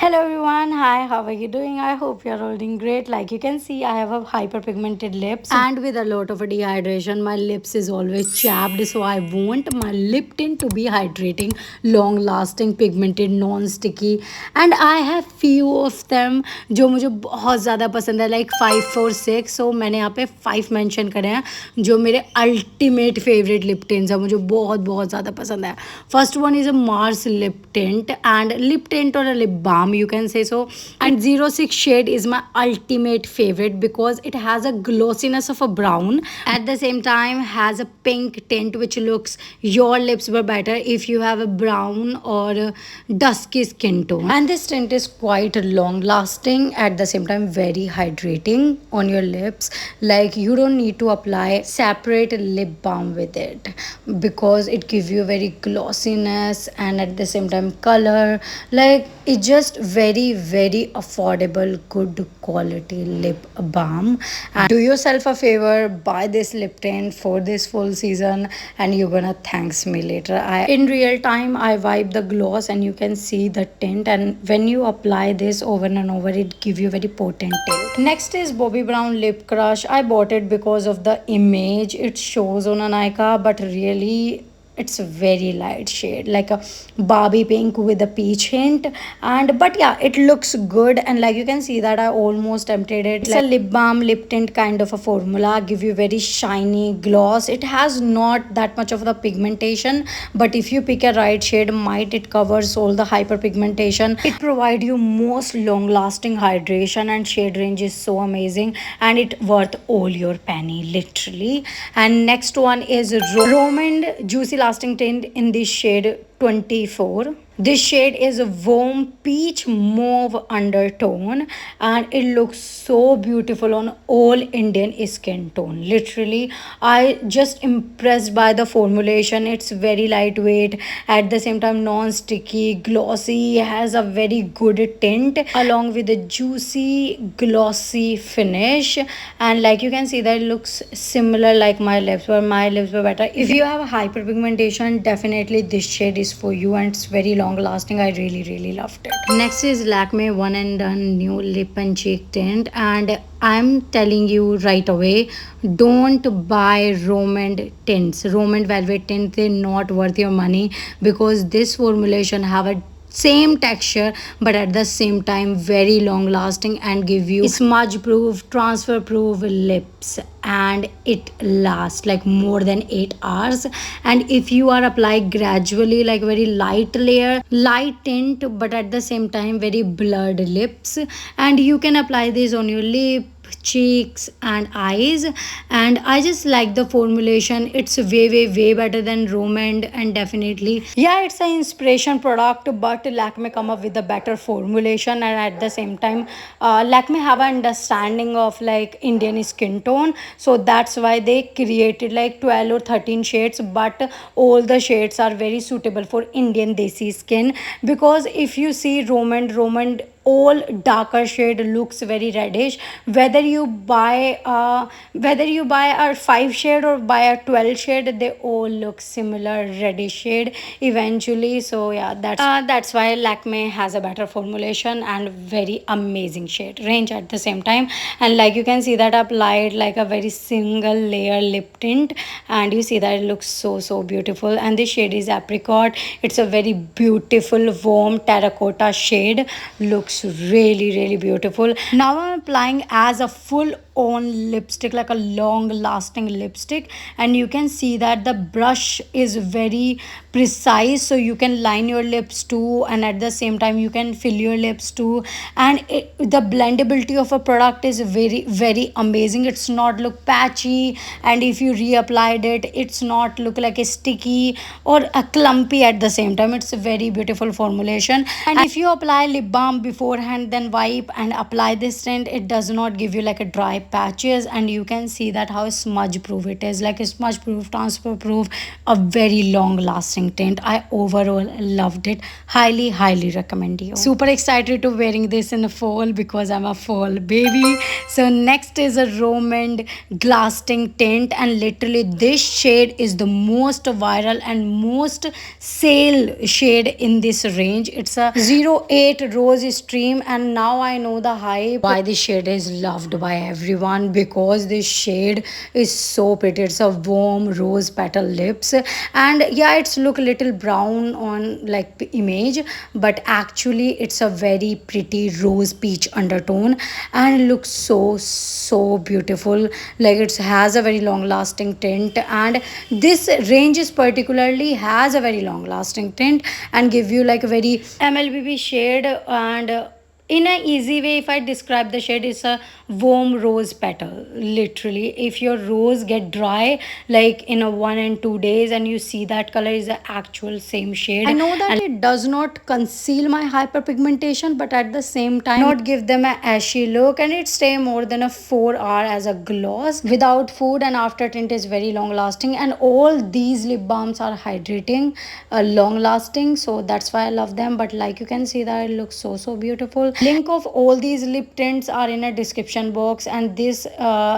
Hello everyone, hi, how are you doing? I hope you're all doing great. Like you can see, I have a hyperpigmented lips and with a lot of dehydration, my lips is always chapped. So I want my lip tint to be hydrating, long lasting, pigmented, non-sticky. And I have few of them जो मुझे बहुत ज़्यादा पसंद है, like 5 4 6. So मैंने यहाँ पे 5 mention करे हैं जो मेरे ultimate favorite lip tints है, मुझे बहुत बहुत ज़्यादा पसंद है. First one is a Mars lip tint and lip tint or a lip balm you can say so, and 06 shade is my ultimate favorite because it has a glossiness of a brown, at the same time has a pink tint which looks your lips were better if you have a brown or a dusky skin tone. And this tint is quite long lasting, at the same time very hydrating on your lips. Like you don't need to apply separate lip balm with it because it gives you very glossiness and at the same time color. Like it's just very affordable, good quality lip balm. And do yourself a favor, buy this lip tint for this full season and you're gonna thanks me later. I in real time I wipe the gloss and you can see the tint, and when you apply this over and over it give you very potent tint. Next is Bobbi Brown Lip Crush. I bought it because of the image it shows on a Nykaa, but really it's a very light shade, like a Barbie pink with a peach hint. And but yeah, it looks good, and like you can see that I almost emptied it. It's like a lip balm lip tint kind of a formula, give you very shiny gloss. It has not that much of the pigmentation, but if you pick a right shade might it covers all the hyperpigmentation. It provide you most long lasting hydration, and shade range is so amazing and it worth all your penny literally. And next one is Romand Juicy Lasting Tint in this shade 24. This shade is a warm peach mauve undertone and it looks so beautiful on all Indian skin tone. Literally, I just impressed by the formulation. It's very lightweight, at the same time non-sticky, glossy, has a very good tint along with a juicy, glossy finish. And like you can see that it looks similar like my lips, but my lips were better. If you have a hyperpigmentation, definitely this shade is for you and it's very long lasting. I really loved it. Next is Lakme One and Done New Lip and Cheek Tint, and I'm telling you right away, don't buy Romand tints. Romand Velvet tint, they're not worth your money because this formulation have a same texture but at the same time very long lasting and give you smudge proof, transfer proof lips, and it lasts like more than 8 hours. And if you are apply gradually, like very light layer, light tint but at the same time very blurred lips, and you can apply this on your lip, cheeks and eyes. And I just like the formulation. It's way better than Romand, and definitely yeah, it's an inspiration product, but Lakme come up with a better formulation. And at the same time Lakme have an understanding of like Indian skin tone, so that's why they created like 12 or 13 shades, but all the shades are very suitable for Indian desi skin. Because if you see Romand all darker shade looks very reddish, whether you buy a 5 shade or buy a 12 shade, they all look similar reddish shade eventually. So yeah, that's why Lakme has a better formulation and very amazing shade range at the same time. And like you can see that I applied like a very single layer lip tint, and you see that it looks so beautiful. And this shade is Apricot. It's a very beautiful warm terracotta shade, looks really beautiful. Now I'm applying as a full on lipstick, like a long lasting lipstick, and you can see that the brush is very precise, so you can line your lips too and at the same time you can fill your lips too. And the blendability of a product is very amazing. It's not look patchy, and if you reapplied it, it's not look like a sticky or a clumpy at the same time. It's a very beautiful formulation. And if you apply lip balm beforehand then wipe and apply this tint, it does not give you like a dry like patches, and you can see that how smudge proof it is, like a smudge proof, transfer proof, a very long lasting tint. I overall loved it. Highly recommend you. Super excited to wearing this in the fall because I'm a fall baby. So next is a Romand Glasting tint, and literally this shade is the most viral and most sale shade in this range. It's a 08 Rose Stream, and now I know the hype why this shade is loved by everyone, because this shade is so pretty. It's a warm rose petal lips, and yeah, it's look a little brown on like image, but actually it's a very pretty rose peach undertone, and it looks so beautiful. Like it has a very long lasting tint, and this range is particularly has a very long lasting tint and give you like a very MLBB shade. And in a easy way, if I describe the shade, it's a warm rose petal. Literally, if your rose get dry like in a 1 and 2 days, and you see that color is the actual same shade. I know that it does not conceal my hyperpigmentation, but at the same time not give them a ashy look, and it stay more than a 4 hour as a gloss without food, and after tint is very long lasting. And all these lip balms are hydrating, long lasting, so that's why I love them. But like you can see that it looks so beautiful. Link of all these lip tints are in a description box, and this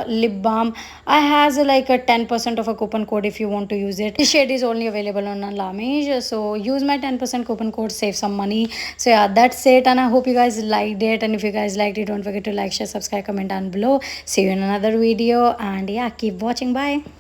lip balm I has like a 10% of a coupon code if you want to use it. This shade is only available on Laneige, so use my 10% coupon code, save some money. So yeah, that's it, and I hope you guys liked it. And if you guys liked it, don't forget to like, share, subscribe, comment down below. See you in another video, and yeah, keep watching. Bye.